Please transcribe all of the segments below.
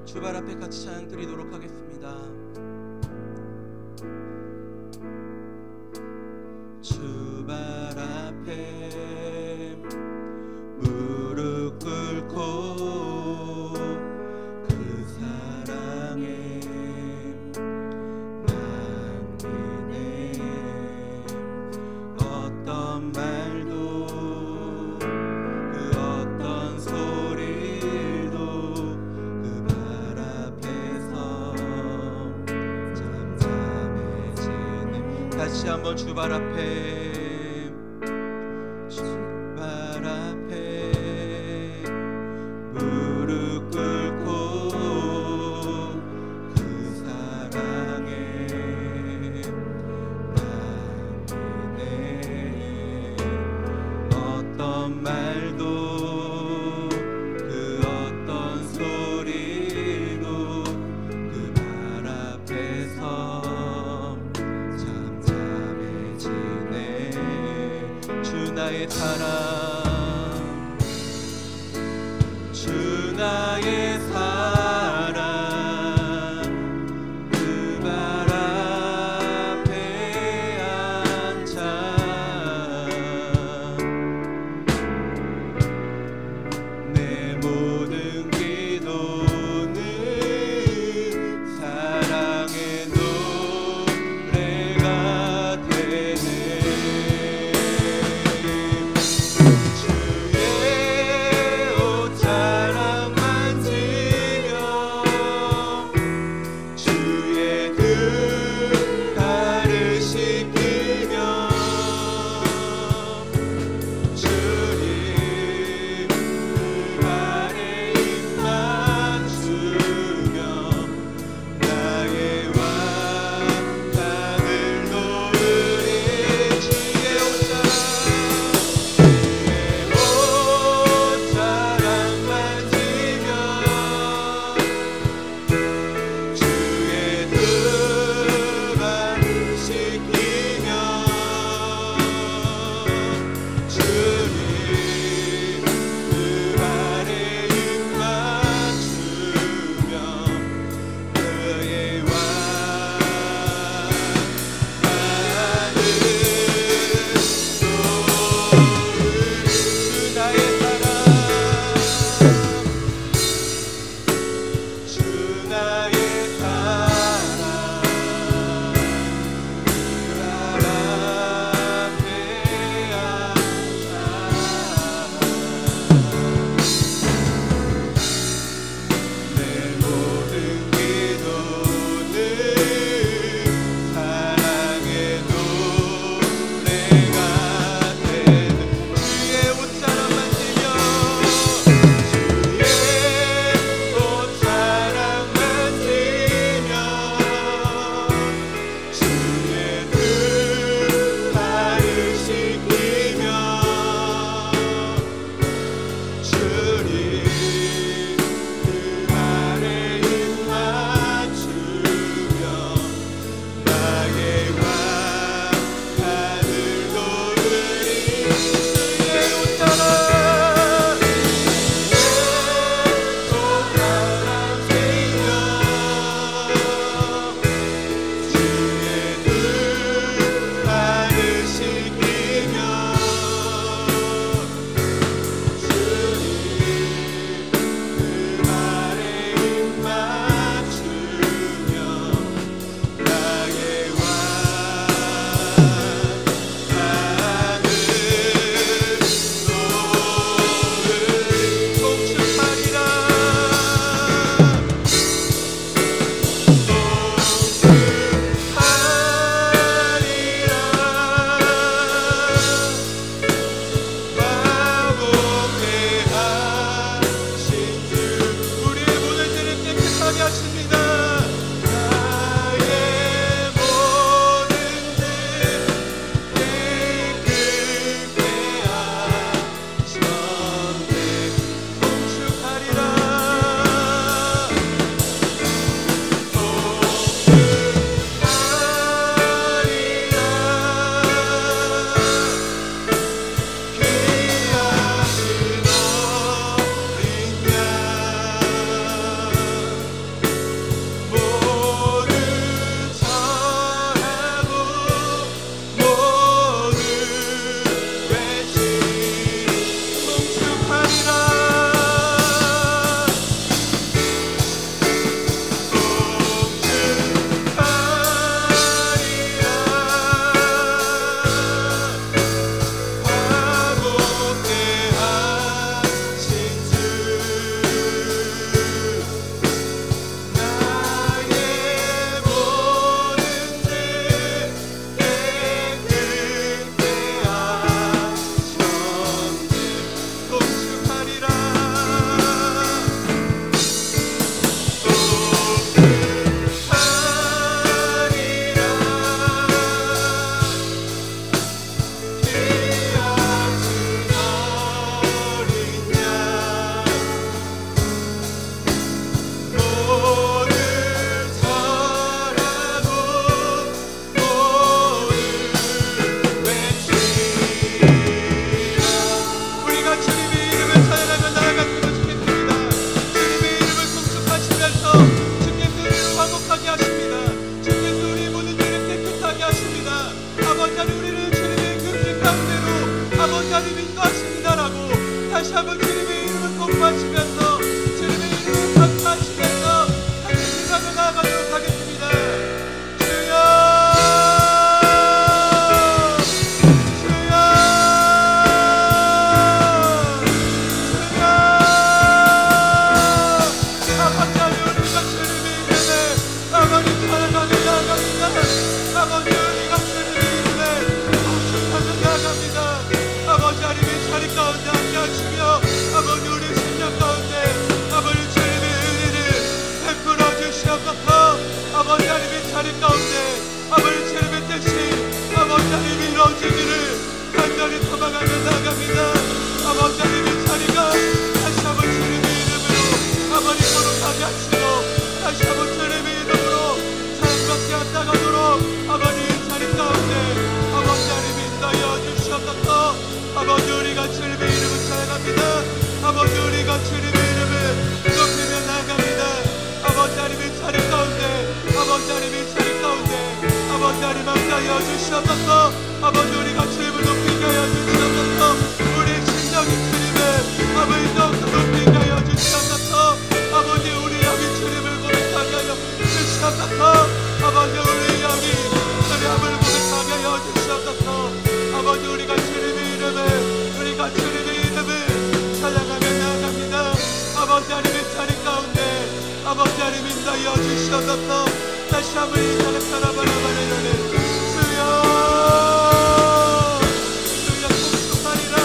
주 발 앞에 같이 찬양 드리도록 하겠습니다. 주 발 앞에 무릎 꿇고 그 사랑에 맡기네. 어떤 말도 그 어떤 소리도 그 발 앞에서 잠잠해지네. 다시 한번 주 발 앞에 무릎 꿇고 그 사랑에 맡기네. 어떤 말도 그 어떤 소리도 그 발 앞에서 잠잠해지네. 주 나의 사랑, 주 나의 사랑, 그 발 앞에 앉아 다시 한번 주님의 이름을 공부하시면서 주님의 이름을 감사하시면서 같이 기도하며 나아가도록 하겠습니다. 주여 아버지 하나님의 자리 가운데 아버지 주님의 뜻이 아버지 하나님이 이루어지기를 간절히 소망하며 나아갑니다. 아버지 하나님의 자리가 다시 한번 주님의 이름으로 아버지 거룩하게 하시고 다시 한번 주님의 이름으로 자연스럽게 나가도록 아버지 이 자리 가운데 아버지 하나님 인도하여 주시옵소서. 아버지 우리가 주님의 이름을 찬양합니다. 아버지 우리가 주님의 이름을 높이며 나아갑니다. 아버지 하나님의 자리 가운데 아버지 하나님의 자리 가운데 아버지 하나님 함께하여 주시옵소서. 아버지 우리가 주님을 높이게 하여 주시옵소서. 우리의 심령이 주님을 아버지 더욱더 높이게 하여 주시옵소서. 아버지 우리 영이 주님을 고백하게 하여 주시옵소서. 아버지 우리 영이 주님을 고백하게 하여 주시옵소서. 아버지 우리가 주님의 이름을 찬양하며 나아갑니다. 아버지 하나님의 자리 가운데 아버지 하나님 인도하여 주시옵소서. 다시 한번 이 사람 살아바라바라는 주여 주여 공수하리라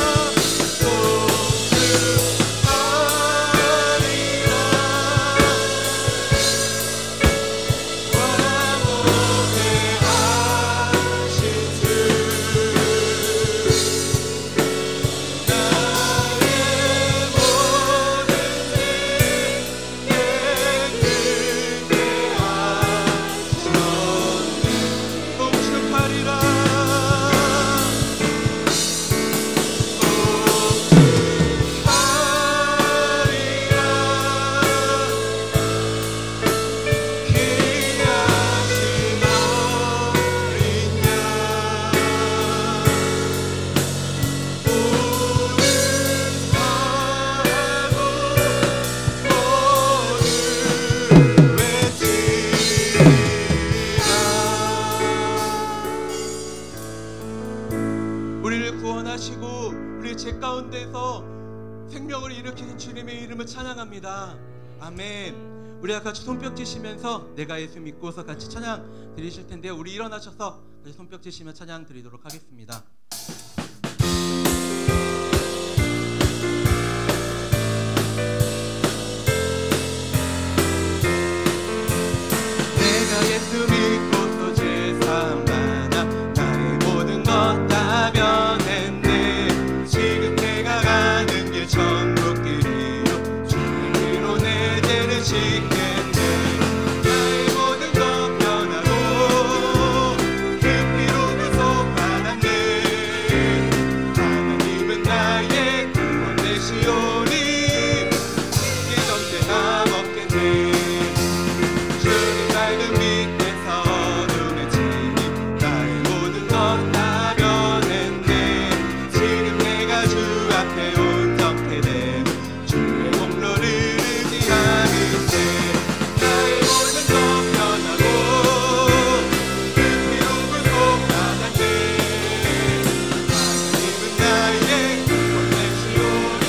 생명을 일으키는 주님의 이름을 찬양합니다. 아멘. 우리 같이 손뼉 치시면서 내가 예수 믿고서 같이 찬양 드리실 텐데 우리 일어나셔서 같이 손뼉 치시며 찬양 드리도록 하겠습니다. 내가 예수 믿고서 죄사함 받아 나의 모든 것 다 변했네. 지금 내가 가는 길 천국길이요 주님으로 내 죄를 씻겠네. 나의 모든 것 변하고 그 피로 구속받았네. 하나님은 나의 구원 되시오니 이제 전체 다 먹겠네. 주님 밝은 빛에서 눈에 치니 나의 모든 것 다 변했네. 지금 내가 주 앞에 온전케 돼 주의 공로를 의지하는데 나의 모든 것 변하고 그 피로 구속받았네. 하나님은 나의 구원 되시오니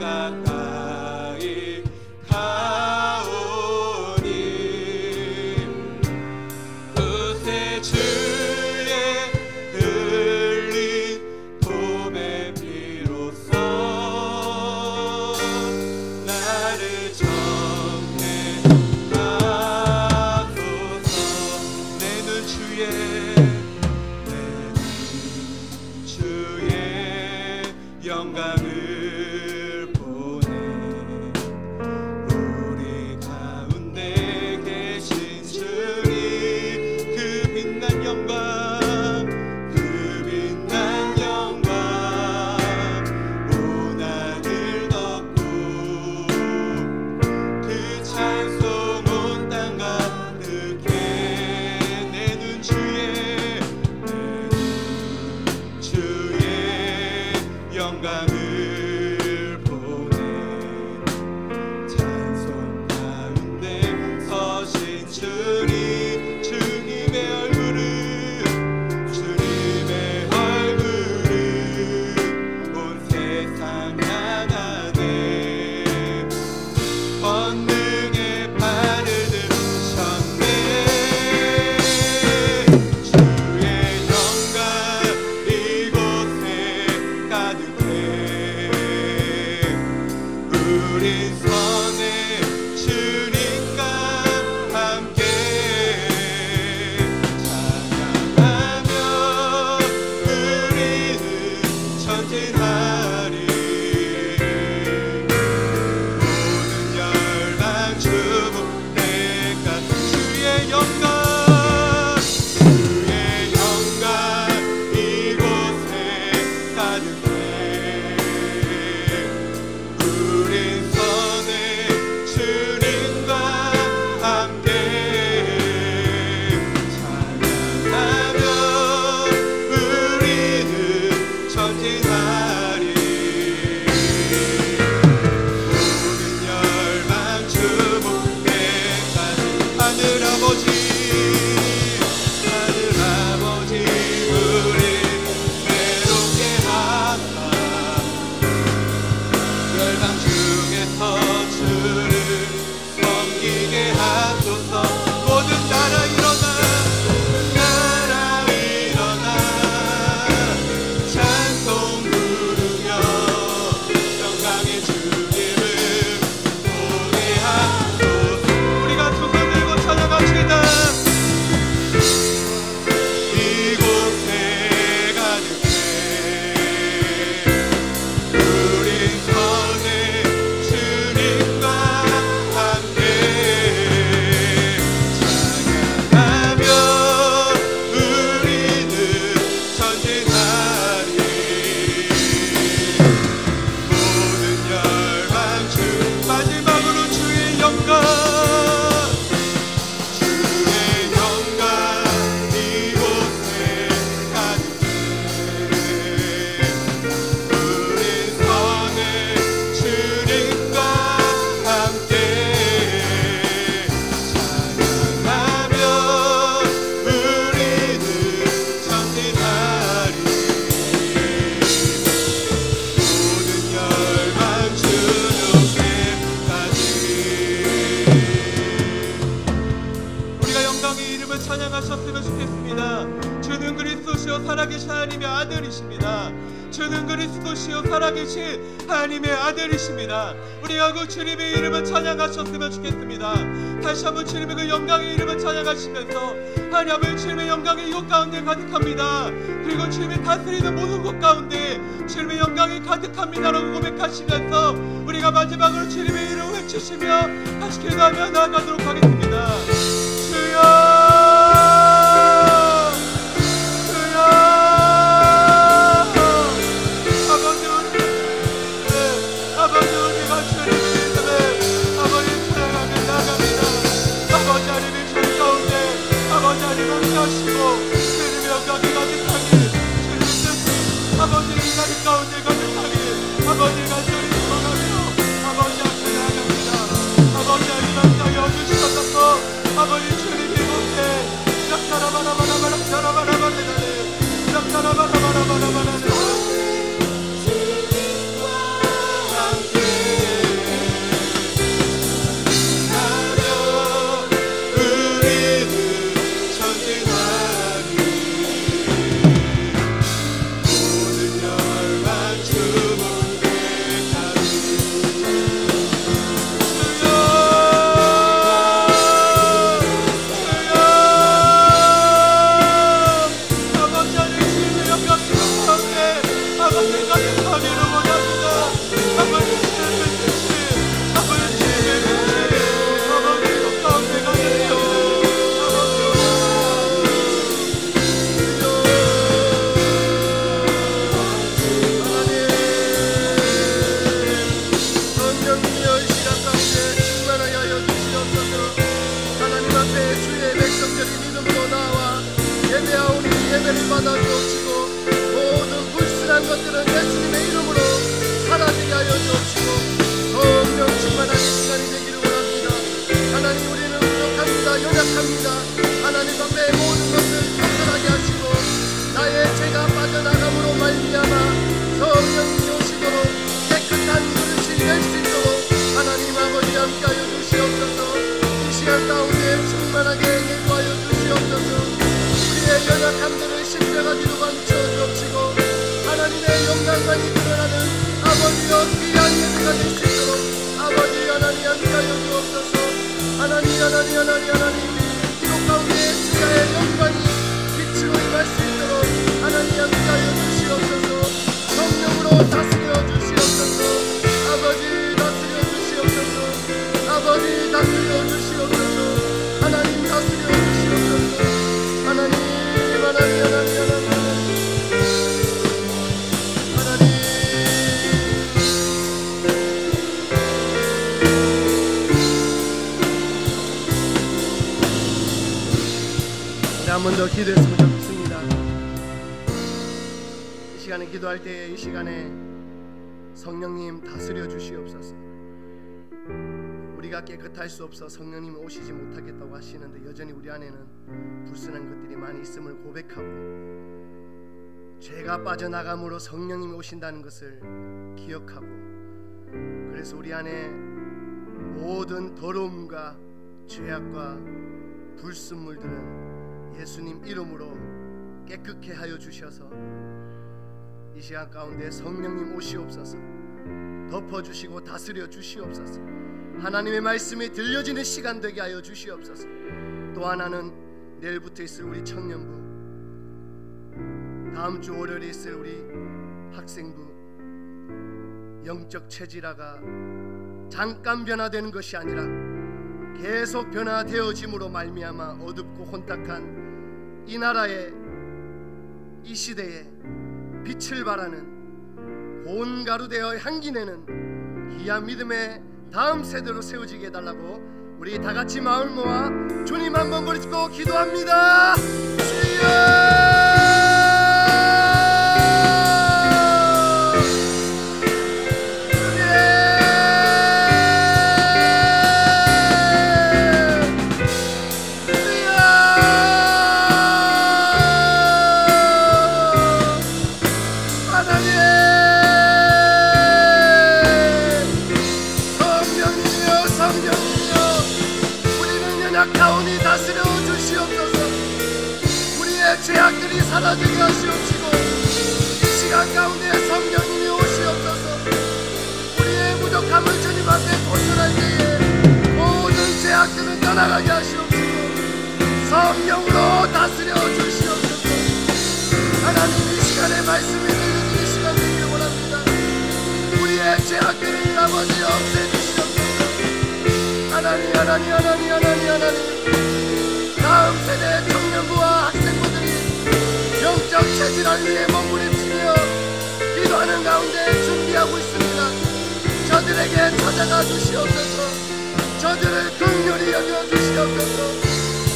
가까이 가오니 그새 주의 흘린 도배 피로써 나를 정죄하소서. 내 눈 주의 영광을 보내 우리 가운데 계신 주님 그 빛난 영광 그 빛난 영광 온 하늘 덮고 그 찬송 온 땅 가득해 내 눈 주의 영광을 보내 찬송 가운데 서신 주님 주님의 얼굴은 온 세상 향하네 권능의 팔을 들으셨네 주의 영광 이곳에 가득해 우리 선에 주님과 함께 찬양하며 우리는 전진하리 모든 열방 주복대가 주의 영광 이곳에 가득해 우린 선에 주님과 함께 찬양하며 우리는 전진하리 모든 열방 주복대까지 하늘 아버지 우리 외롭게 하사 열방 중에서 주를 섬기게 하소서. 모든 나라 일어나 찬송 부르며 영광의 주님을 보게 하소서. 우리가 두 손 들고 찬양합시다. 이곳에 가득해 우린 선에 주님과 함께 찬양하며 우리는 전진하리 모든 열방 주 마지막으로 주의 영광 이곳에 가득해 우린 선에 주님과 함께 찬양하며 우리는 전진하리 모든 열방 주님께까지 우리가 영광의 이름을 찬양하셨으면 좋겠습니다. 주는 그리스도시요 살아계신 하나님의 아들이십니다. 주는 그리스도시요 살아계신 하나님의 아들이십니다. 우리가 그 주님의 이름을 찬양하셨으면 좋겠습니다. 다시 한번 주님의 그 영광의 이름을 찬양하시면서 하나님 아버지 주님의 영광이 이곳 가운데 가득합니다. 그리고 주님이 다스리는 모든 곳 가운데 주님의 영광이 가득합니다라고 고백하시면서 우리가 마지막으로 주님의 이름을 외치시며 다시 기도하며 나아가도록 하겠습니다. 주여 아버지 우리가 주님의 이름에 아버지 찬양하며 나아갑니다. 아버지 하나님의 주 가운데 아버지 하나님 함께하시고 주님의 영광이 가득하길 주님의 뜻이 아버지의 나리 가운데 가득하길 아버지 간절히 소망하며 아버지 앞에 나아갑니다. 아버지 하나님 함께 여주시옵소서. 아버지 받아주옵시고 모든 불순한 것들은 예수님의 이름으로 사라지게 하여 주옵시고 성령 충만한 이 시간이 되기를 원합니다. 하나님, 우리는 부족합니다. 연약합니다. 하나님 앞에 모든 것을 겸손하게 하시고 나의 죄가 빠져나감으로 말미암아 성령님이 오시도록 깨끗한 그릇이 될 수 있도록 하나님 아버지 함께하여 주시옵소서. 이 시간 가운데 충만하게 인도하여 주시옵소서. 우리의 연약함들을 십자가지로 감추어 주옵시고 하나님의 영광만이 드러나는 아버지여 귀한 예배가 될 수 있도록 아버지 하나님 함께하여 주옵소서. 하나님 기록 가운데 주의 영광이 빛으로 임할 수 있도록 하나님 함께하여 주시옵소서. 성령으로 다스려 주시옵소서. 아버지 다스려 주시옵소서. 아버지 다스려 주시옵소서. 하나님 다스려 주시옵소서. 하나님 한 번 더 기도했으면 좋겠습니다. 이 시간에 기도할 때 이 시간에 성령님 다스려 주시옵소서. 우리가 깨끗할 수 없어 성령님이 오시지 못하겠다고 하시는데 여전히 우리 안에는 불순한 것들이 많이 있음을 고백하고 죄가 빠져나감으로 성령님이 오신다는 것을 기억하고 그래서 우리 안에 모든 더러움과 죄악과 불순물들은 예수님 이름으로 깨끗게 하여 주셔서 이 시간 가운데 성령님 오시옵소서. 덮어주시고 다스려 주시옵소서. 하나님의 말씀이 들려지는 시간 되게 하여 주시옵소서. 또 하나는 내일부터 있을 우리 청년부, 다음 주 월요일에 있을 우리 학생부, 영적 체질화가 잠깐 변화되는 것이 아니라 계속 변화되어짐으로 말미암아 어둡고 혼탁한 이 나라의 이 시대에 빛을 발하는 고운 가루 되어 향기내는 귀한 믿음의 다음 세대로 세워지게 해달라고 우리 다같이 마음을 모아 주님 한번 부르짖고 기도합니다. 주여! 죄악들이 사라지게 하시옵시고 이 시간 가운데 성령님이 오시옵소서. 우리의 부족함을 주님 앞에 고술할 때에 모든 죄악들은 떠나가게 하시옵시고 성령으로 다스려 주시옵소서. 하나님, 이 시간에 말씀이 들려지는 시간 되기를 원합니다. 우리의 죄악들을 아버지 없애주시옵소서. 하나님 다음 세대 청년부와 학생부들이 영적 체질을 위해 몸부림치며 기도하는 가운데 준비하고 있습니다. 저들에게 찾아가 주시옵소서. 저들을 긍휼히 여겨 주시옵소서.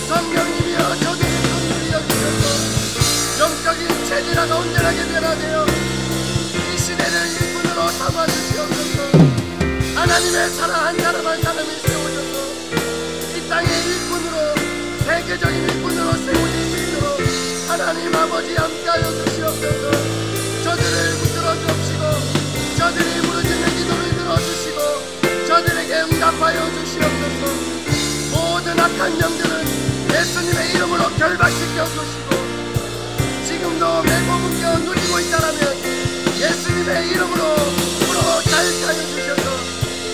성령님이여 저들을 긍휼히 여기셔서 영적인 체질화가 온전하게 변화되어 이 시대를 일꾼으로 삼아 주시옵소서. 하나님의 사랑 한 사람 한 사람이 세워져서 이 땅의 일꾼으로 세계적인 일꾼으로 세워질 수 있도록 하나님 아버지 함께하여 주시옵소서. 저들을 붙들어 주옵시고 저들이 부르짖는 기도를 들어주시고 저들에게 응답하여 주시옵소서. 모든 악한 영들은 예수님의 이름으로 결박시켜 주시고 지금도 매고문겨 누리고 있다라면 예수님의 이름으로 풀어 자유하여 주셔서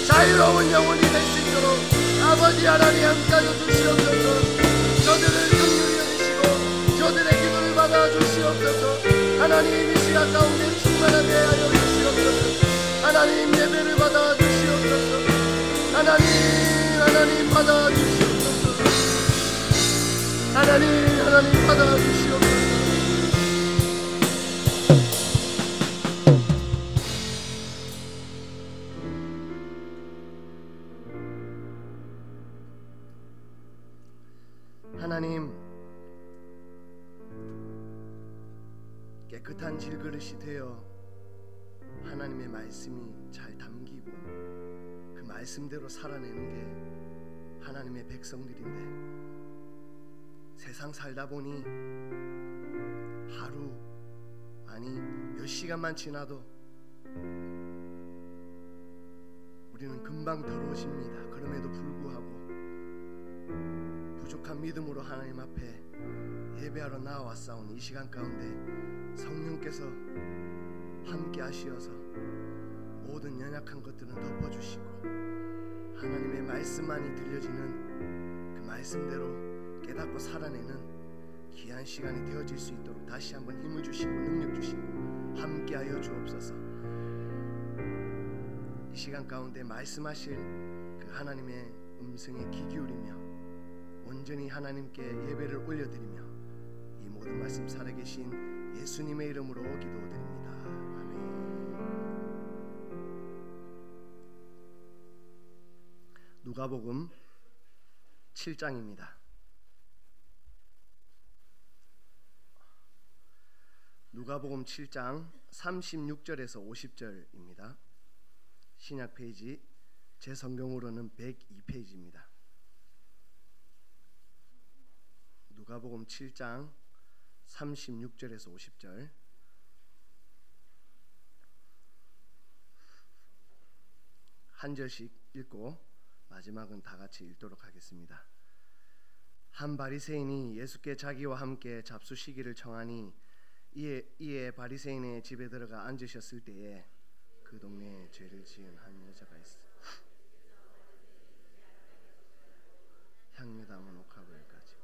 자유로운 영혼이 될 수 있도록 아버지 하나님 함께하여 주시옵소서. 저들을 긍휼히 여기시고 저들의 기도를 받아 주시옵소서. 하나님, 이 시간 가운데 충만하게 하여 주시옵소서. 하나님, 예배를 받아 주시옵소서. 하나님 받아 주시옵소서. 하나님 받아 주시옵소서. 하나님, 깨끗한 질그릇이 되어 하나님의 말씀이 잘 담기고 그 말씀대로 살아내는 게 하나님의 백성들인데, 세상 살다 보니 하루, 아니 몇 시간만 지나도 우리는 금방 더러워집니다. 그럼에도 불구하고 부족한 믿음으로 하나님 앞에 예배하러 나와싸우는 이 시간 가운데 성령께서 함께 하시어서 모든 연약한 것들은 덮어주시고 하나님의 말씀만이 들려지는 그 말씀대로 깨닫고 살아내는 귀한 시간이 되어질 수 있도록 다시 한번 힘을 주시고 능력 주시고 함께하여 주옵소서. 이 시간 가운데 말씀하실 그 하나님의 음성에 귀 기울이며 온전히 하나님께 예배를 올려드리며 이 모든 말씀 살아계신 예수님의 이름으로 기도드립니다. 누가복음 7장입니다. 누가복음 7장 36절에서 50절입니다. 신약 페이지 제 성경으로는 102페이지입니다. 누가복음 7장 36절에서 50절 한 절씩 읽고 마지막은 다 같이 읽도록 하겠습니다. 한 바리새인이 예수께 자기와 함께 잡수시기를 청하니 이에 바리새인의 집에 들어가 앉으셨을 때에 그 동네에 죄를 지은 한 여자가 있어 향유 담은 옥합을 가지고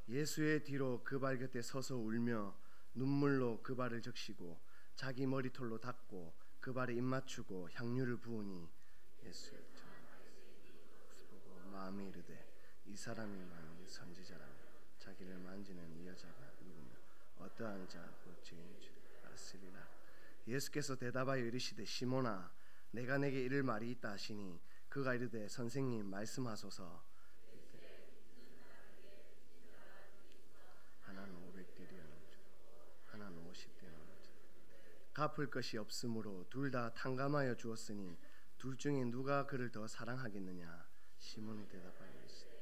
예수의 뒤로 그 발 곁에 서서 울며 눈물로 그 발을 적시고 자기 머리털로 닦고 그 발에 입 맞추고 향유를 부으니 예수를 보고 마음이 이르되 이 사람이 만일 선지자라면 자기를 만지는 이 여자가 누구며 어떠한 자 곧 죄인 줄 알았으리라. 예수께서 대답하여 이르시되 시몬아 내가 내게 이를 말이 있다 하시니 그가 이르되 선생님 말씀하소서. 하나는 500데리온을 주고 하나는 50데리온을 주고 갚을 것이 없으므로 둘 다 탕감하여 주었으니 둘 중에 누가 그를 더 사랑하겠느냐. 시몬이 대답하여 이르시되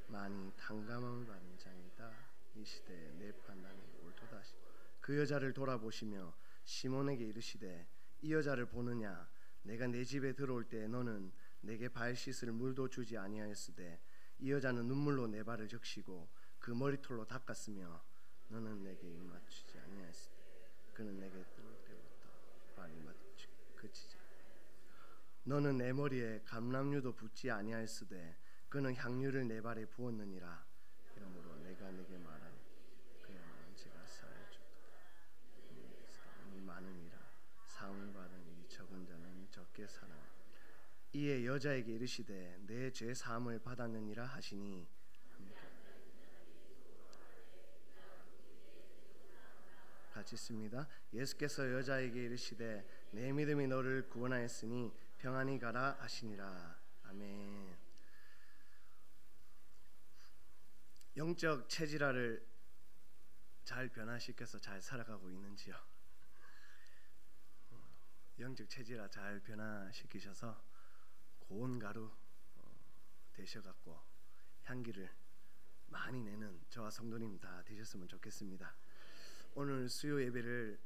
많이 탕감함을 받은 자이다. 이 시대에 내 판단이 옳도다 하시고 그 여자를 돌아보시며 시몬에게 이르시되 이 여자를 보느냐. 내가 내 집에 들어올 때 너는 내게 발 씻을 물도 주지 아니하였으되 이 여자는 눈물로 내 발을 적시고 그 머리털로 닦았으며 너는 내게 입 맞추지 아니하였으되 그는 내게 들어올 때부터 발이 맞추 그치지. 너는 내 머리에 감람유도 붓지 아니하였으되 그는 향유를 내 발에 부었느니라. 그러므로 내가 내게 말하니 그의 만지가 사해주도다. 이 많으니라. 사함을 받은 이 적은 자는 적게 사랑하니 이에 여자에게 이르시되 내 죄 사함을 받았느니라 하시니 같이 있습니다. 예수께서 여자에게 이르시되 내 믿음이 너를 구원하였으니 평안히 가라 하시니라. 아멘. 영적 체질화를 잘 변화시켜서 잘 살아가고 있는지요? 영적 체질화 잘 변화시키셔서 고운 가루 되셔갖고 향기를 많이 내는 저와 성도님 다 되셨으면 좋겠습니다. 오늘 수요 예배를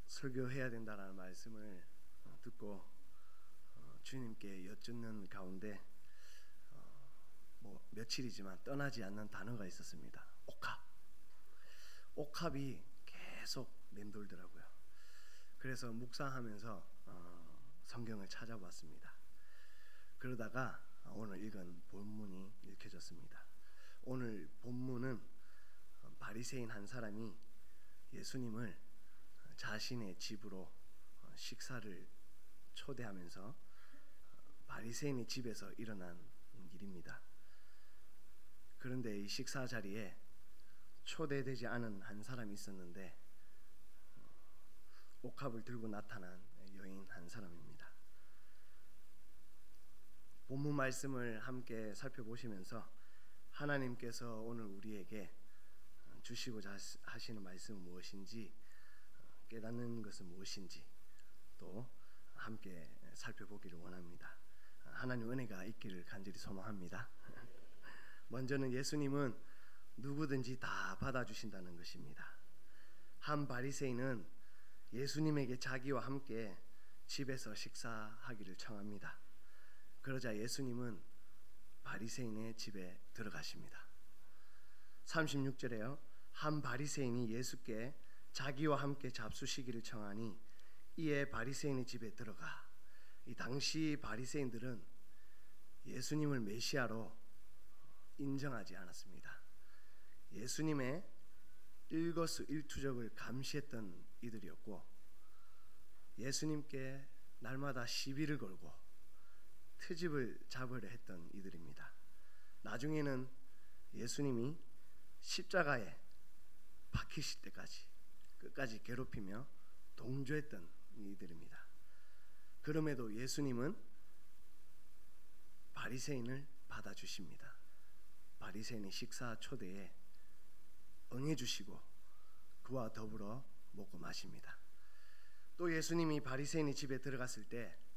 설교해야 된다라는 말씀을 듣고 주님께 여쭙는 가운데 며칠이지만 떠나지 않는 단어가 있었습니다. 옥합. 옥합이 계속 맴돌더라고요. 그래서 묵상하면서 성경을 찾아봤습니다. 그러다가 오늘 읽은 본문이 읽혀졌습니다. 오늘 본문은 바리새인 한 사람이 예수님을 자신의 집으로 식사를 초대하면서 바리새인의 집에서 일어난 일입니다. 그런데 이 식사 자리에 초대되지 않은 한 사람이 있었는데 옥합을 들고 나타난 여인 한 사람입니다. 본문 말씀을 함께 살펴보시면서 하나님께서 오늘 우리에게 주시고자 하시는 말씀은 무엇인지 깨닫는 것은 무엇인지 또 함께 살펴보기를 원합니다. 하나님 은혜가 있기를 간절히 소망합니다. 먼저는 예수님은 누구든지 다 받아주신다는 것입니다. 한 바리새인은 예수님에게 자기와 함께 집에서 식사하기를 청합니다. 그러자 예수님은 바리새인의 집에 들어가십니다. 36절에요. 한 바리새인이 예수께 자기와 함께 잡수시기를 청하니 이에 바리새인의 집에 들어가. 이 당시 바리새인들은 예수님을 메시아로 인정하지 않았습니다. 예수님의 일거수일투족을 감시했던 이들이었고 예수님께 날마다 시비를 걸고 트집을 잡으려 했던 이들입니다. 나중에는 예수님이 십자가에 박히실 때까지 끝까지 괴롭히며 동조했던 이들입니다. 그럼에도 예수님은 바리새인을 받아주십니다. 바리새인의 식사 초대에 응해주시고 그와 더불어 먹고 마십니다. 또 예수님이 바리새인의 집에 들어갔을 때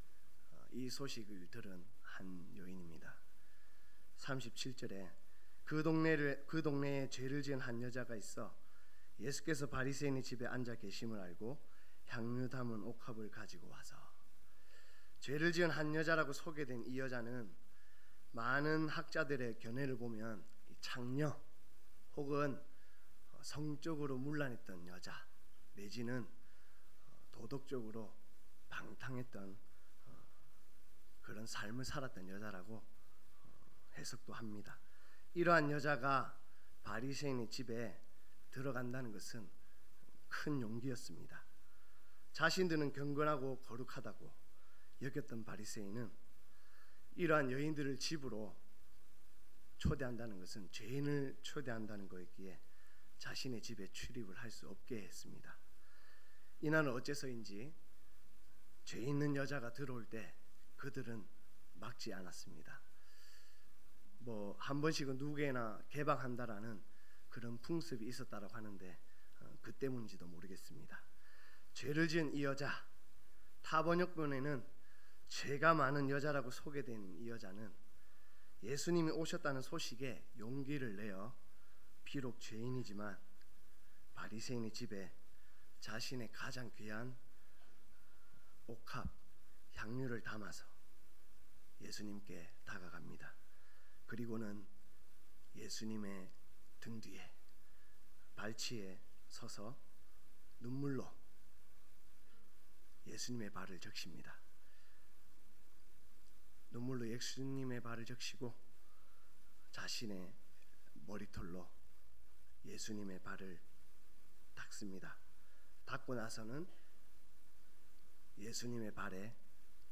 이 소식을 들은 한 여인입니다. 37절에 그 동네에 죄를 지은 한 여자가 있어 예수께서 바리새인의 집에 앉아 계심을 알고 향유 담은 옥합을 가지고 와서. 죄를 지은 한 여자라고 소개된 이 여자는 많은 학자들의 견해를 보면 창녀 혹은 성적으로 문란했던 여자 내지는 도덕적으로 방탕했던 그런 삶을 살았던 여자라고 해석도 합니다. 이러한 여자가 바리새인의 집에 들어간다는 것은 큰 용기였습니다. 자신들은 경건하고 거룩하다고 여겼던 바리새인은 이러한 여인들을 집으로 초대한다는 것은 죄인을 초대한다는 것이기에 자신의 집에 출입을 할 수 없게 했습니다. 이날은 어째서인지 죄 있는 여자가 들어올 때 그들은 막지 않았습니다. 한 번씩은 누구에나 개방한다라는 그런 풍습이 있었다라고 하는데 그 때문인지도 모르겠습니다. 죄를 지은 이 여자, 타번역본에는 죄가 많은 여자라고 소개된 이 여자는 예수님이 오셨다는 소식에 용기를 내어 비록 죄인이지만 바리새인의 집에 자신의 가장 귀한 옥합, 향유를 담아서 예수님께 다가갑니다. 그리고는 예수님의 등 뒤에 발치에 서서 눈물로 예수님의 발을 적십니다. 눈물로 예수님의 발을 적시고 자신의 머리털로 예수님의 발을 닦습니다. 닦고 나서는 예수님의 발에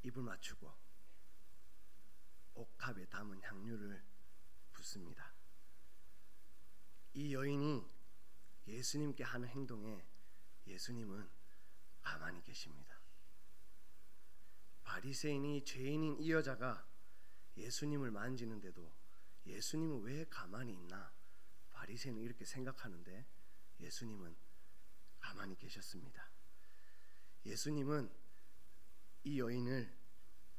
입을 맞추고 옥합에 담은 향유를 붓습니다. 이 여인이 예수님께 하는 행동에 예수님은 가만히 계십니다. 바리새인이 죄인인 이 여자가 예수님을 만지는데도 예수님은 왜 가만히 있나? 바리새인은 이렇게 생각하는데 예수님은 가만히 계셨습니다. 예수님은 이 여인을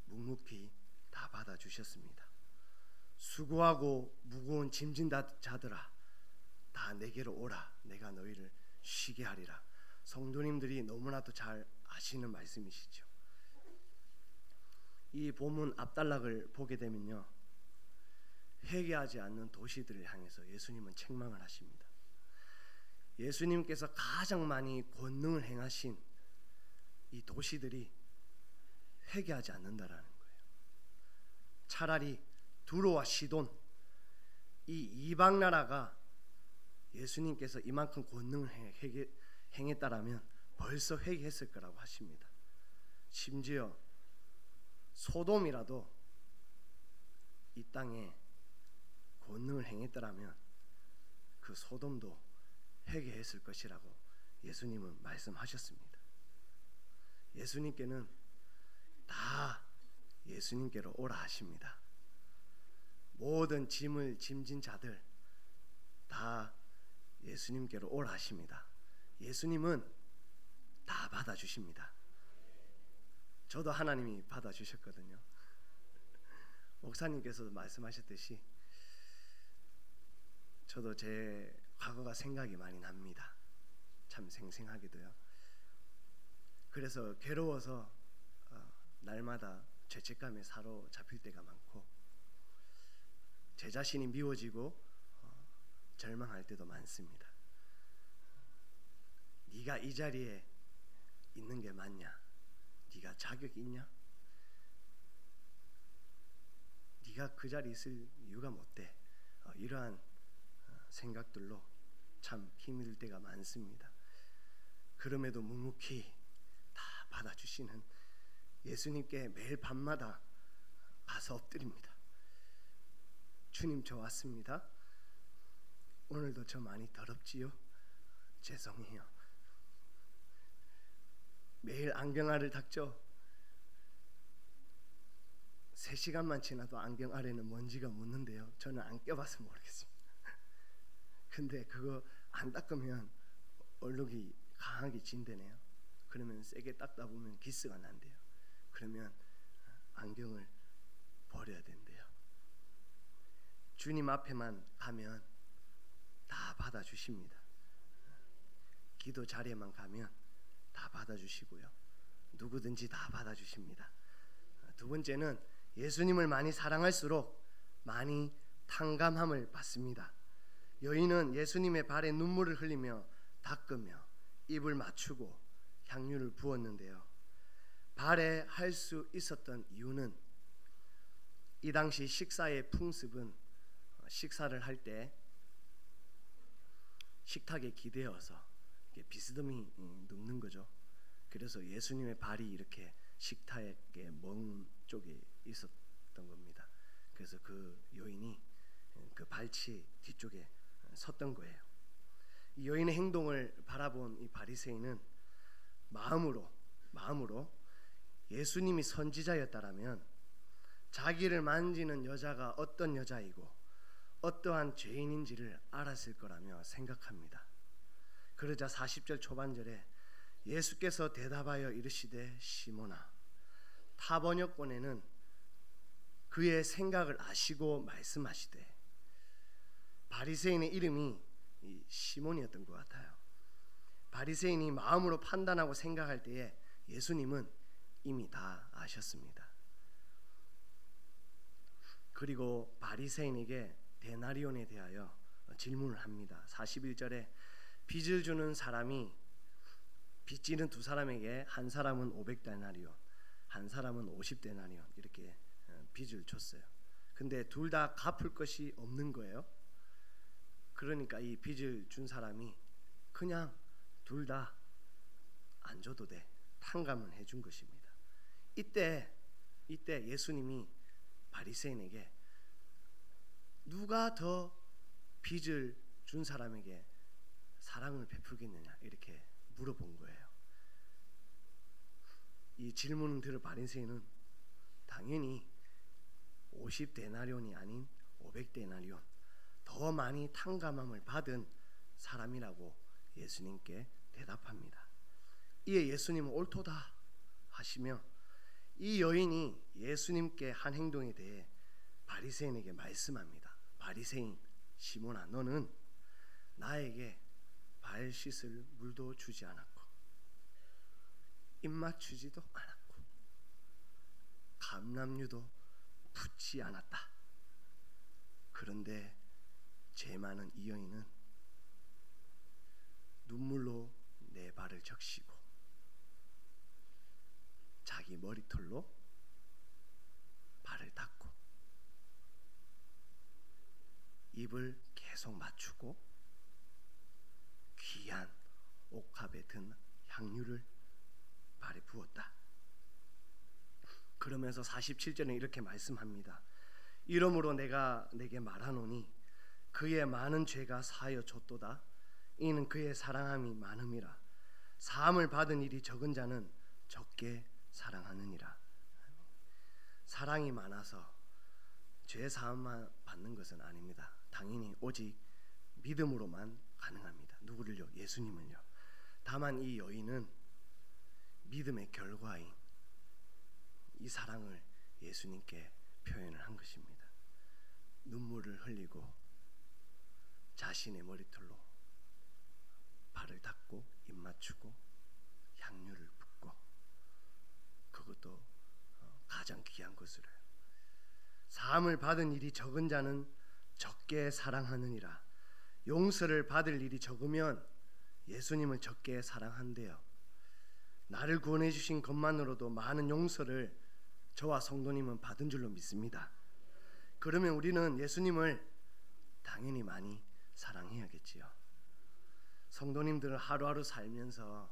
묵묵히 다 받아주셨습니다. 수고하고 무거운 짐진 자들아 다 내게로 오라. 내가 너희를 쉬게 하리라. 성도님들이 너무나도 잘 아시는 말씀이시죠. 이 본문 앞단락을 보게 되면요, 회개하지 않는 도시들을 향해서 예수님은 책망을 하십니다. 예수님께서 가장 많이 권능을 행하신 이 도시들이 회개하지 않는다라는 거예요. 차라리 두로와 시돈, 이 이방 나라가 예수님께서 이만큼 권능을 행했다라면 벌써 회개했을 거라고 하십니다. 심지어 소돔이라도 이 땅에 권능을 행했더라면 그 소돔도 회개했을 것이라고 예수님은 말씀하셨습니다. 예수님께는 다 예수님께로 오라 하십니다. 모든 짐을 짐진 자들 다 예수님께로 오라 하십니다. 예수님은 다 받아주십니다. 저도 하나님이 받아주셨거든요. 목사님께서도 말씀하셨듯이 저도 제 과거가 생각이 많이 납니다. 참 생생하게도요. 그래서 괴로워서 날마다 죄책감에 사로잡힐 때가 많고 제 자신이 미워지고 절망할 때도 많습니다. 네가 이 자리에 있는 게 맞냐? 네가 자격이 있냐? 네가 그 자리에 있을 이유가 못돼? 이러한 생각들로 참 힘이 들 때가 많습니다. 그럼에도 묵묵히 다 받아주시는 예수님께 매일 밤마다 가서 엎드립니다. 주님, 저 왔습니다. 오늘도 저 많이 더럽지요? 죄송해요. 매일 안경 알을 닦죠? 3시간만 지나도 안경 아래는 먼지가 묻는데요. 저는 안 껴봐서 모르겠습니다. 근데 그거 안 닦으면 얼룩이 강하게 진대네요. 그러면 세게 닦다 보면 기스가 난대요. 그러면 안경을 버려야 된대요. 주님 앞에만 가면 다 받아주십니다. 기도 자리에만 가면 다 받아주시고요. 누구든지 다 받아주십니다. 두 번째는 예수님을 많이 사랑할수록 많이 탕감함을 받습니다. 여인은 예수님의 발에 눈물을 흘리며 닦으며 입을 맞추고 향유를 부었는데요. 발에 할 수 있었던 이유는 이 당시 식사의 풍습은 식사를 할 때 식탁에 기대어서 비스듬히 눕는 거죠. 그래서 예수님의 발이 이렇게 식탁의 먼 쪽에 있었던 겁니다. 그래서 그 여인이 그 발치 뒤쪽에 섰던 거예요. 이 여인의 행동을 바라본 이 바리새인은 마음으로 예수님이 선지자였다라면 자기를 만지는 여자가 어떤 여자이고 어떠한 죄인인지를 알았을 거라며 생각합니다. 그러자 40절 초반절에 예수께서 대답하여 이르시되 시몬아, 타 번역본에는 그의 생각을 아시고 말씀하시되 바리새인의 이름이 이 시몬이었던 것 같아요. 바리새인이 마음으로 판단하고 생각할 때에 예수님은 이미 다 아셨습니다. 그리고 바리새인에게 데나리온에 대하여 질문을 합니다. 41절에 빚을 주는 사람이 빚지는 두 사람에게 한 사람은 500데나리온, 한 사람은 50데나리온 이렇게 빚을 줬어요. 근데 둘 다 갚을 것이 없는 거예요. 그러니까 이 빚을 준 사람이 그냥 둘 다 안 줘도 돼, 탕감을 해준 것입니다. 이때 예수님이 바리새인에게 누가 더 빚을 준 사람에게 사랑을 베풀겠느냐 이렇게 물어본 거예요. 이 질문을 들은 바리새인은 당연히 50데나리온이 아닌 500데나리온 더 많이 탕감함을 받은 사람이라고 예수님께 대답합니다. 이에 예수님은 옳도다 하시며 이 여인이 예수님께 한 행동에 대해 바리새인에게 말씀합니다. 바리새인 시몬아, 너는 나에게 발 씻을 물도 주지 않았고 입 맞추지도 않았고 감람유도 붓지 않았다. 그런데 죄 많은 이 여인은 눈물로 내 발을 적시고 자기 머리털로 발을 닦고 입을 계속 맞추고 귀한 옥합에 든 향유를 발에 부었다. 그러면서 47절에 이렇게 말씀합니다. 이러므로 내가 내게 말하노니 그의 많은 죄가 사하여 줬도다. 이는 그의 사랑함이 많음이라. 사함을 받은 일이 적은 자는 적게 사랑하느니라. 사랑이 많아서 죄 사함만 받는 것은 아닙니다. 당연히 오직 믿음으로만 가능합니다. 누구를요? 예수님을요. 다만 이 여인은 믿음의 결과인 이 사랑을 예수님께 표현을 한 것입니다. 눈물을 흘리고 자신의 머리털로 발을 닦고 입 맞추고 향유를 붓고, 그것도 가장 귀한 것으로요. 사함을 받은 일이 적은 자는 적게 사랑하느니라. 용서를 받을 일이 적으면 예수님을 적게 사랑한대요. 나를 구원해 주신 것만으로도 많은 용서를 저와 성도님은 받은 줄로 믿습니다. 그러면 우리는 예수님을 당연히 많이 사랑해야겠지요. 성도님들은 하루하루 살면서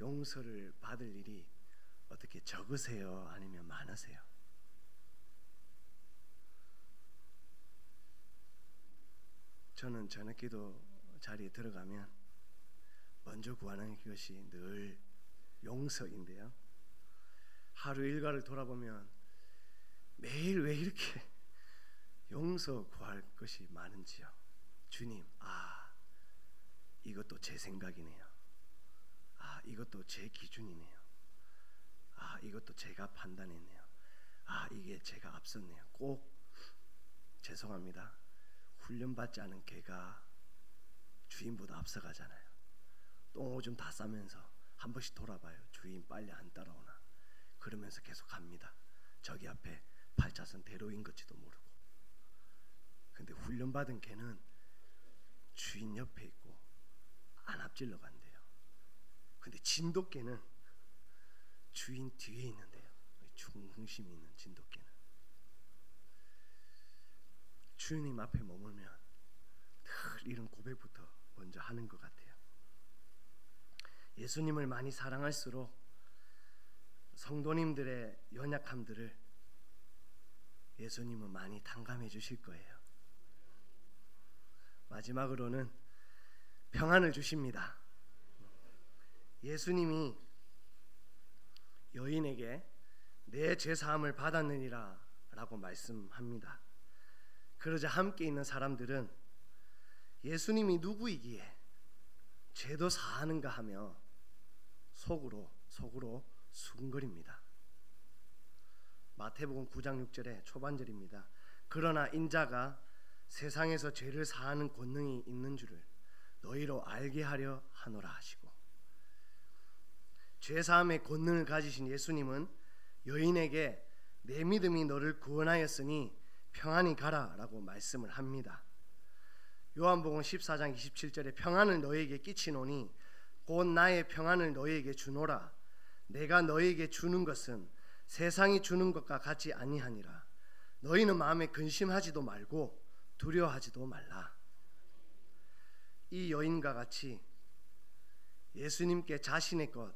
용서를 받을 일이 어떻게 적으세요? 아니면 많으세요? 저는 저녁기도 자리에 들어가면 먼저 구하는 것이 늘 용서인데요. 하루 일과를 돌아보면 매일 왜 이렇게 용서 구할 것이 많은지요. 주님, 이것도 제 생각이네요. 이것도 제 기준이네요. 이것도 제가 판단했네요. 이게 제가 앞섰네요. 꼭 죄송합니다. 훈련받지 않은 개가 주인보다 앞서가잖아요. 똥오줌 다 싸면서 한 번씩 돌아봐요. 주인 빨리 안 따라오나. 그러면서 계속 갑니다. 저기 앞에 8차선 대로인 것지도 모르고. 근데 훈련받은 개는 주인 옆에 있고 안 앞질러 간대요. 근데 진돗개는 주인 뒤에 있는데요. 중심이 있는 진돗개는 주님 앞에 머물면 늘 이런 고백부터 먼저 하는 것 같아요. 예수님을 많이 사랑할수록 성도님들의 연약함들을 예수님은 많이 탕감해 주실 거예요. 마지막으로는 평안을 주십니다. 예수님이 여인에게 내 죄사함을 받았느니라 라고 말씀합니다. 그러자 함께 있는 사람들은 예수님이 누구이기에 죄도 사하는가 하며 속으로 수군거립니다. 마태복음 9장 6절의 초반절입니다. 그러나 인자가 세상에서 죄를 사하는 권능이 있는 줄을 너희로 알게 하려 하노라 하시고, 죄사함의 권능을 가지신 예수님은 여인에게 내 믿음이 너를 구원하였으니 평안히 가라 라고 말씀을 합니다. 요한복음 14장 27절에 평안을 너희에게 끼치노니 곧 나의 평안을 너희에게 주노라. 내가 너희에게 주는 것은 세상이 주는 것과 같지 아니하니라. 너희는 마음에 근심하지도 말고 두려워하지도 말라. 이 여인과 같이 예수님께 자신의 것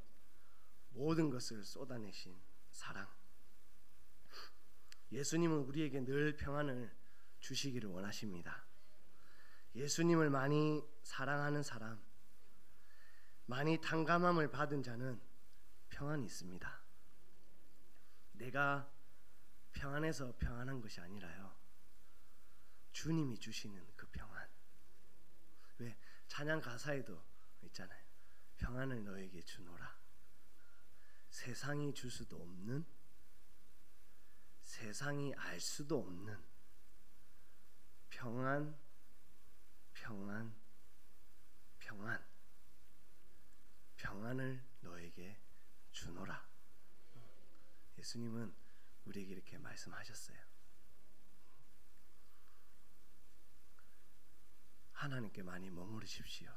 모든 것을 쏟아내신 사랑, 예수님은 우리에게 늘 평안을 주시기를 원하십니다. 예수님을 많이 사랑하는 사람, 많이 탕감함을 받은 자는 평안이 있습니다. 내가 평안해서 평안한 것이 아니라요, 주님이 주시는 그 평안. 왜 찬양 가사에도 있잖아요. 평안을 너에게 주노라. 세상이 줄 수도 없는, 세상이 알 수도 없는 평안, 평안, 평안. 평안을 너에게 주노라. 예수님은 우리에게 이렇게 말씀하셨어요. 하나님께 많이 머무르십시오.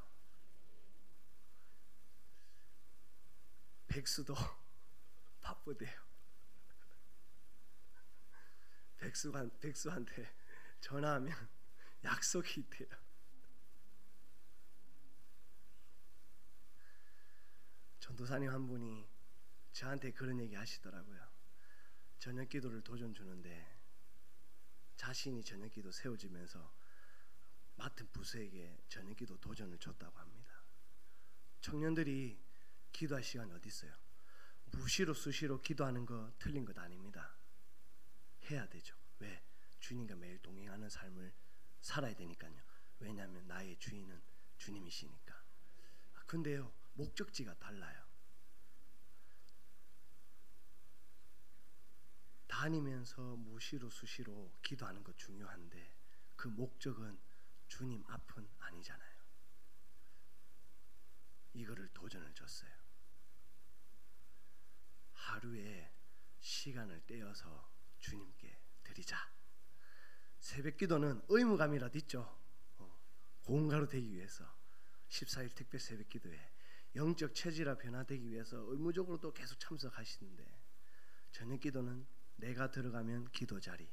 백수도 바쁘대요. 백수한테 전화하면 약속이 있대요. 전도사님 한 분이 저한테 그런 얘기 하시더라고요. 저녁 기도를 도전 주는데 자신이 저녁 기도 세워지면서 맡은 부서에게 저녁 기도 도전을 줬다고 합니다. 청년들이 기도할 시간이 어디 있어요? 무시로 수시로 기도하는 거 틀린 것 아닙니다. 해야 되죠. 왜? 주님과 매일 동행하는 삶을 살아야 되니까요. 왜냐하면 나의 주인은 주님이시니까. 근데요, 목적지가 달라요. 다니면서 무시로 수시로 기도하는 것 중요한데 그 목적은 주님 앞은 아니잖아요. 이거를 도전을 줬어요. 하루에 시간을 떼어서 주님께 드리자. 새벽 기도는 의무감이라도 있죠. 고운가로 되기 위해서 14일 특별 새벽 기도에 영적 체질화 변화되기 위해서 의무적으로 또 계속 참석하시는데, 저녁 기도는 내가 들어가면 기도 자리,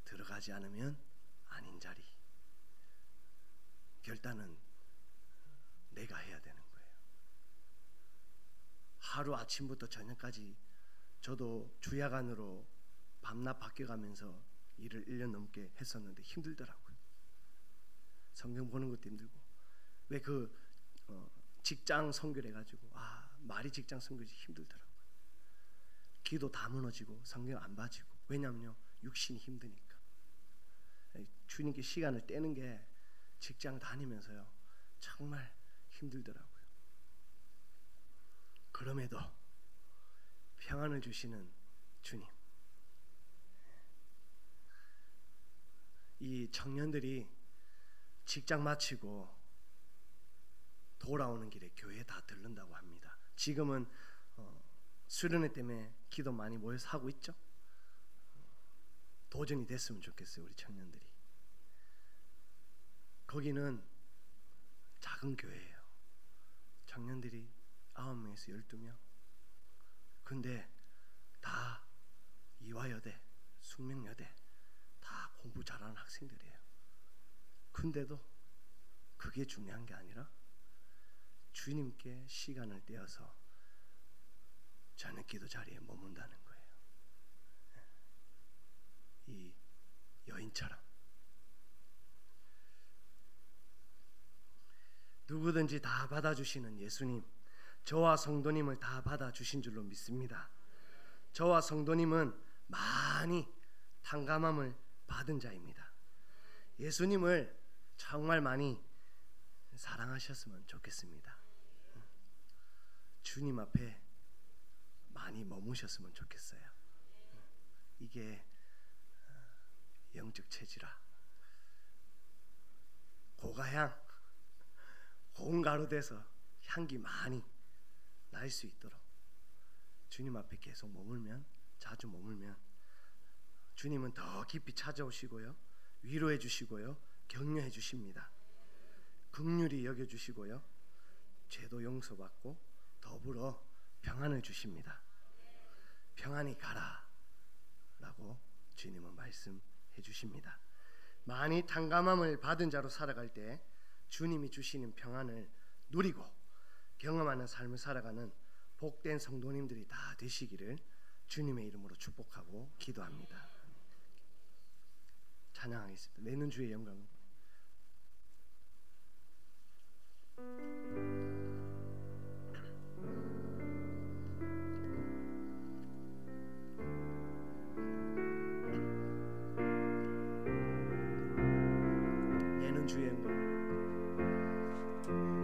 들어가지 않으면 아닌 자리. 결단은 내가 해야 되는 거예요. 하루 아침부터 저녁까지 저도 주야간으로 밤낮 바뀌어가면서 일을 1년 넘게 했었는데 힘들더라고요. 성경 보는 것도 힘들고. 왜 그 직장 선교를 해가지고 말이 직장 선교지 힘들더라고요. 기도 다 무너지고 성경 안 봐지고. 왜냐면요, 육신이 힘드니까. 주님께 시간을 떼는 게 직장 다니면서요 정말 힘들더라고요. 그럼에도 평안을 주시는 주님, 이 청년들이 직장 마치고 돌아오는 길에 교회에 다 들른다고 합니다. 지금은 수련회 때문에 기도 많이 모여서 하고 있죠. 도전이 됐으면 좋겠어요, 우리 청년들이. 거기는 작은 교회예요. 청년들이 9명에서 12명. 근데 다 이화여대, 숙명여대 다 공부 잘하는 학생들이에요. 근데도 그게 중요한 게 아니라 주님께 시간을 떼어서 저녁 기도 자리에 머문다는 거예요. 이 여인처럼 누구든지 다 받아주시는 예수님, 저와 성도님을 다 받아주신 줄로 믿습니다. 저와 성도님은 많이 탕감함을 받은 자입니다. 예수님을 정말 많이 사랑하셨으면 좋겠습니다. 주님 앞에 많이 머무셨으면 좋겠어요. 이게 영적 체질화, 고가향, 고운 가루 돼서 향기 많이 날 수 있도록 주님 앞에 계속 머물면, 자주 머물면 주님은 더 깊이 찾아오시고요, 위로해 주시고요, 격려해 주십니다. 긍휼히 여겨 주시고요, 죄도 용서받고 더불어 평안을 주십니다. 평안히 가라 라고 주님은 말씀해 주십니다. 많이 탕감함을 받은 자로 살아갈 때 주님이 주시는 평안을 누리고 경험하는 삶을 살아가는 복된 성도님들이 다 되시기를 주님의 이름으로 축복하고 기도합니다. 찬양하겠습니다. 내는 주의 영광. 내는 주의 영광.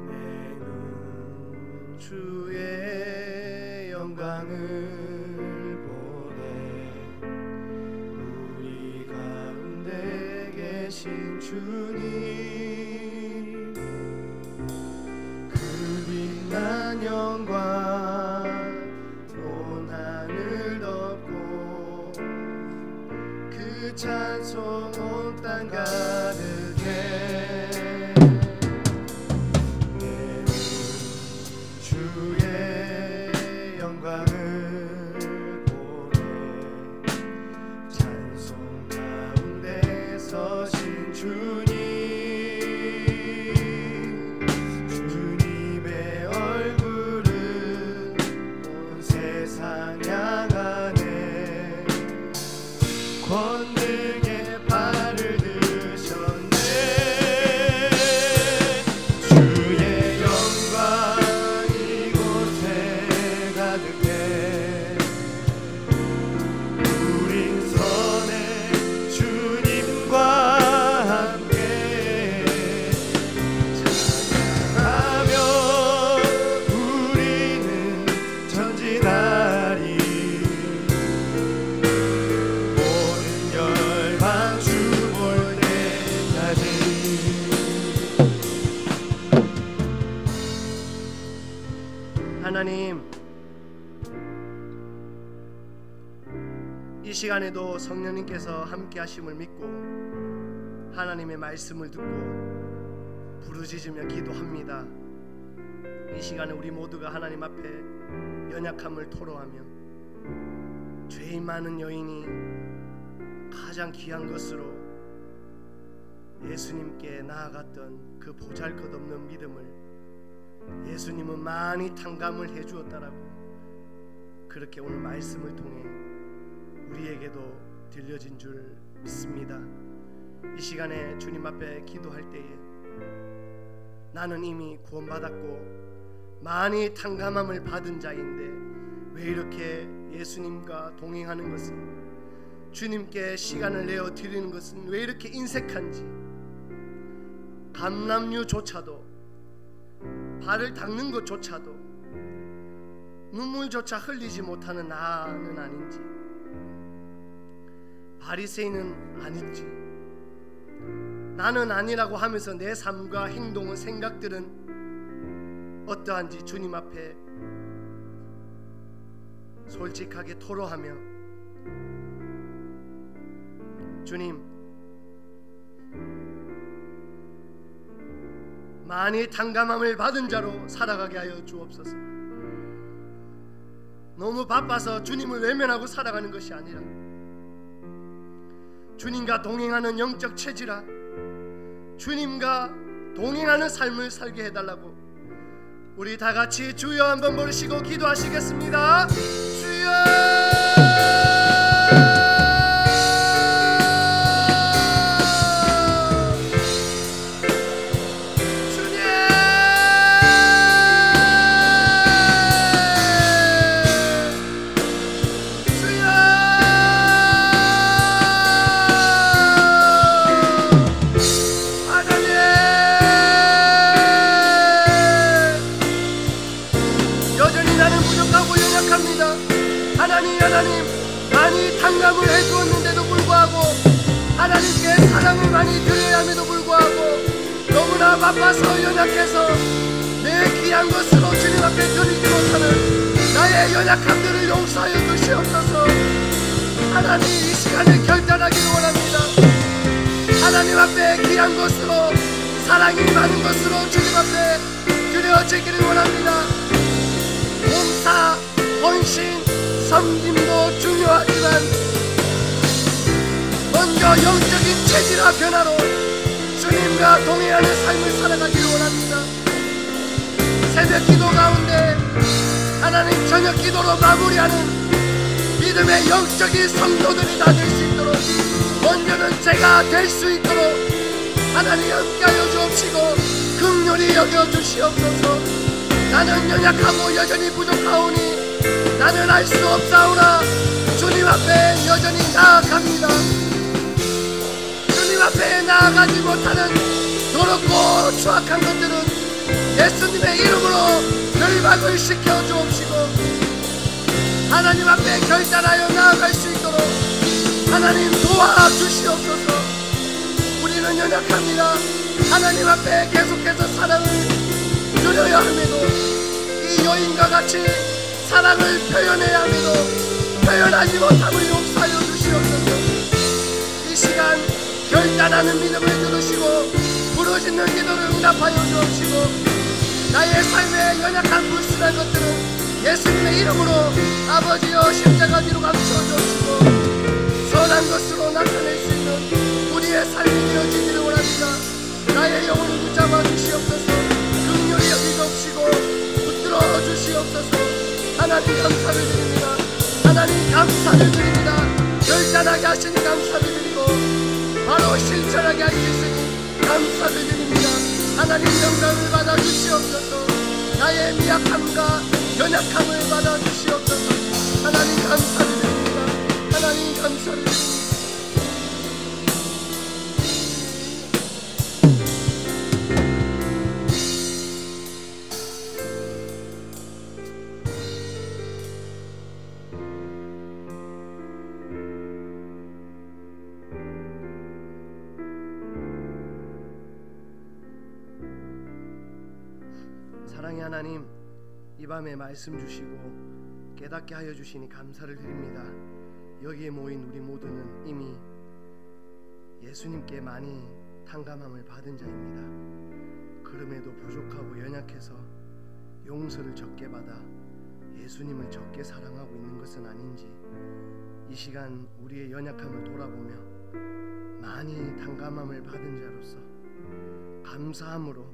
내는 주의 영광을 보내 우리 가운데 계신 주님, 그 빛난 영광 온 하늘 덮고 그 찬송 온 땅 가득해. 내는 주의 영광을 보내 찬송 가운데 서신 주님, 주님의 얼굴은 온 세상 향하네. 권능의 발을 드셨네. 주의 영광 이곳에 가득해. 우린 선해 주님과 함께 찬양하며 우리는 전진하리. 시간에도 성령님께서 함께 하심을 믿고 하나님의 말씀을 듣고 부르짖으며 기도합니다. 이 시간에 우리 모두가 하나님 앞에 연약함을 토로하며 죄인 많은 여인이 가장 귀한 것으로 예수님께 나아갔던 그 보잘것없는 믿음을 예수님은 많이 탕감을 해주었다라고 그렇게 오늘 말씀을 통해 우리에게도 들려진 줄 믿습니다. 이 시간에 주님 앞에 기도할 때에 나는 이미 구원받았고 많이 탕감함을 받은 자인데 왜 이렇게 예수님과 동행하는 것은, 주님께 시간을 내어 드리는 것은 왜 이렇게 인색한지, 감람류조차도, 발을 닦는 것조차도 눈물조차 흘리지 못하는 나는 아닌지, 바리새인은 아닌지, 나는 아니라고 하면서 내 삶과 행동은, 생각들은 어떠한지 주님 앞에 솔직하게 토로하며 주님, 많이 탕감함을 받은 자로 살아가게 하여 주옵소서. 너무 바빠서 주님을 외면하고 살아가는 것이 아니라 주님과 동행하는 영적 체질아, 주님과 동행하는 삶을 살게 해달라고 우리 다같이 주여 한번 부르시고 기도하시겠습니다. 주여, 하나님, 많이 탕감을 해주었는데도 불구하고, 하나님께 사랑을 많이 드려야 함에도 불구하고 너무나 바빠서 연약해서 내 귀한 것으로 주님 앞에 드리지 못하는 나의 연약함들을 용서하여 주시옵소서. 하나님, 이 시간을 결단하기를 원합니다. 하나님 앞에 귀한 것으로, 사랑이 많은 것으로 주님 앞에 드려지기를 원합니다. 봉사, 헌신, 섬김도 중요하지만 먼저 영적인 체질화 변화로 주님과 동행하는 삶을 살아가기를 원합니다. 새벽 기도 가운데 하나님 저녁 기도로 마무리하는 믿음의 영적인 성도들이 다 될 수 있도록 먼저는 제가 될 수 있도록 하나님 함께하여 주옵시고 긍휼히 여겨주시옵소서. 나는 연약하고 여전히 부족하오니 나는 알 수 없사오나 주님 앞에 여전히 나아갑니다. 주님 앞에 나아가지 못하는 더럽고 추악한 것들은 예수님의 이름으로 결박을 시켜 주옵시고 하나님 앞에 결단하여 나아갈 수 있도록 하나님 도와주시옵소서. 우리는 연약합니다. 하나님 앞에 계속해서 사랑을 누려야 함에도 이 여인과 같이 사랑을 표현해야 함에도 표현하지 못함을 용서하여 주시옵소서. 이 시간 결단하는 믿음을 들으시고 부르짖는 기도를 응답하여 주옵시고 나의 삶의 연약한 불순한 것들은 예수님의 이름으로 아버지여 십자가 뒤로 감추어 주옵시고 선한 것으로 나타낼 수 있는 우리의 삶이 되어지기를 원합니다. 나의 영혼을 붙잡아 주시옵소서. 긍휼히 여기주옵시고 붙들어 주시옵소서. 하나님 감사를 드립니다. 하나님 감사를 드립니다. 결단하게 하시니 감사를 드리고 바로 실천하게 하시니 감사를 드립니다. 하나님 영광을 받아 주시옵소서. 나의 미약함과 연약함을 받아 주시옵소서. 하나님 감사를 드립니다. 하나님 감사를 드립니다. 사랑의 하나님, 이 밤에 말씀 주시고 깨닫게 하여 주시니 감사를 드립니다. 여기에 모인 우리 모두는 이미 예수님께 많이 탕감함을 받은 자입니다. 그럼에도 부족하고 연약해서 용서를 적게 받아 예수님을 적게 사랑하고 있는 것은 아닌지 이 시간 우리의 연약함을 돌아보며 많이 탕감함을 받은 자로서 감사함으로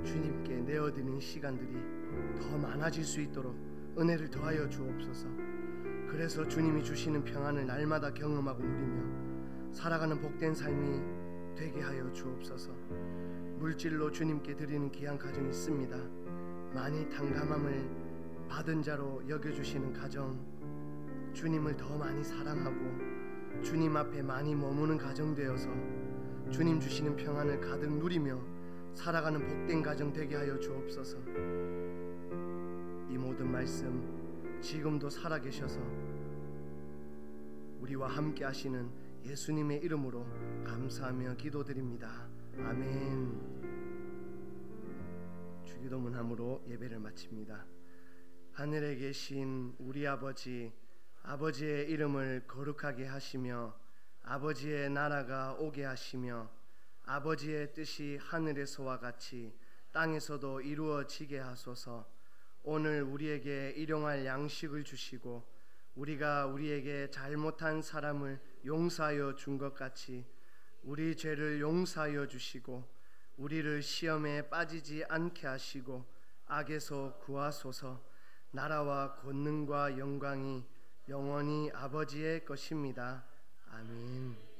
주님께 내어드리는 시간들이 더 많아질 수 있도록 은혜를 더하여 주옵소서. 그래서 주님이 주시는 평안을 날마다 경험하고 누리며 살아가는 복된 삶이 되게 하여 주옵소서. 물질로 주님께 드리는 귀한 가정이 있습니다. 많이 탕감함을 받은 자로 여겨주시는 가정, 주님을 더 많이 사랑하고 주님 앞에 많이 머무는 가정 되어서 주님 주시는 평안을 가득 누리며 살아가는 복된 가정 되게 하여 주옵소서. 이 모든 말씀 지금도 살아계셔서 우리와 함께 하시는 예수님의 이름으로 감사하며 기도드립니다. 아멘. 주기도문함으로 예배를 마칩니다. 하늘에 계신 우리 아버지, 아버지의 이름을 거룩하게 하시며 아버지의 나라가 오게 하시며 아버지의 뜻이 하늘에서와 같이 땅에서도 이루어지게 하소서. 오늘 우리에게 일용할 양식을 주시고 우리가 우리에게 잘못한 사람을 용서하여 준 것 같이 우리 죄를 용서하여 주시고 우리를 시험에 빠지지 않게 하시고 악에서 구하소서. 나라와 권능과 영광이 영원히 아버지의 것입니다. 아멘.